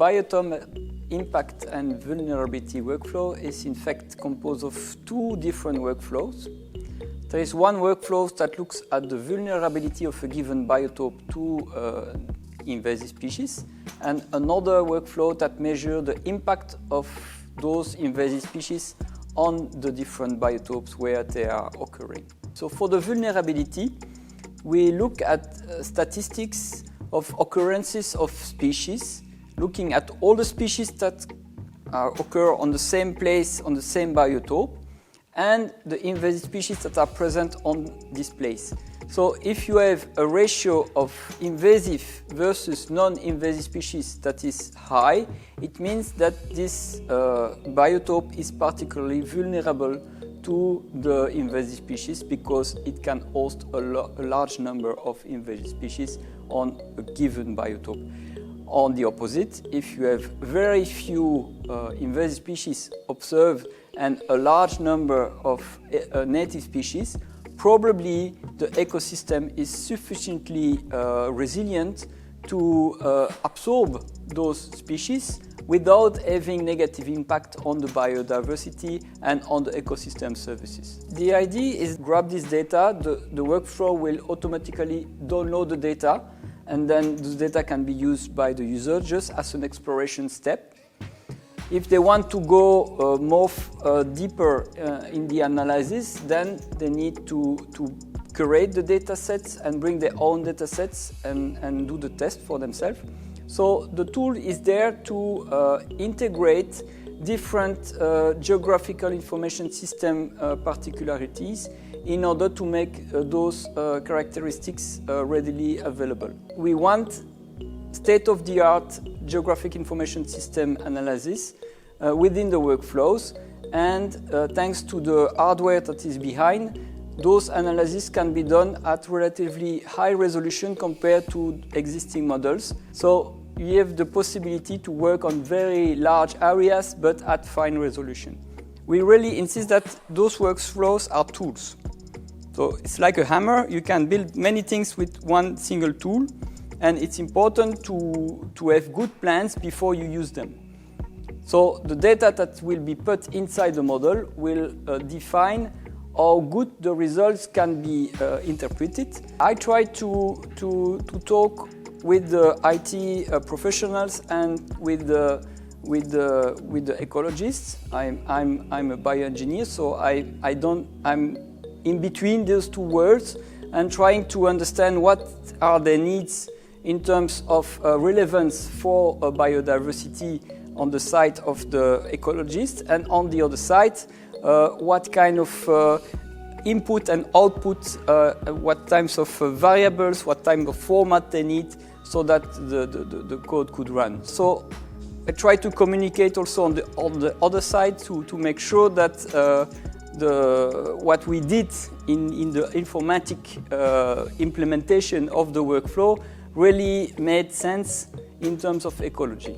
Biotope impact and vulnerability workflow is in fact composed of two different workflows. There is one workflow that looks at the vulnerability of a given biotope to invasive species, and another workflow that measures the impact of those invasive species on the different biotopes where they are occurring. So for the vulnerability, we look at statistics of occurrences of species, looking at all the species that occur on the same place, on the same biotope, and the invasive species that are present on this place. So if you have a ratio of invasive versus non-invasive species that is high, it means that this biotope is particularly vulnerable to the invasive species because it can host a large number of invasive species on a given biotope. On the opposite, if you have very few invasive species observed and a large number of native species, probably the ecosystem is sufficiently resilient to absorb those species without having negative impact on the biodiversity and on the ecosystem services. The idea is grab this data, the workflow will automatically download the data, and then this data can be used by the user just as an exploration step. If they want to go deeper in the analysis, then they need to curate the data sets and bring their own data sets and do the test for themselves. So the tool is there to integrate different geographical information system particularities in order to make those characteristics readily available. We want state-of-the-art geographic information system analysis within the workflows, and thanks to the hardware that is behind, those analyses can be done at relatively high resolution compared to existing models. So you have the possibility to work on very large areas but at fine resolution. We really insist that those workflows are tools. So it's like a hammer, you can build many things with one single tool, and it's important to have good plans before you use them. So the data that will be put inside the model will define how good the results can be interpreted. I try to talk with the IT professionals and with the ecologists. I'm a bioengineer, so I'm in between those two worlds and trying to understand what are their needs in terms of relevance for biodiversity on the side of the ecologist, and on the other side, what kind of input and output, what types of variables, what type of format they need so that the code could run. So I try to communicate also on the other side to make sure that what we did in the informatic implementation of the workflow really made sense in terms of ecology.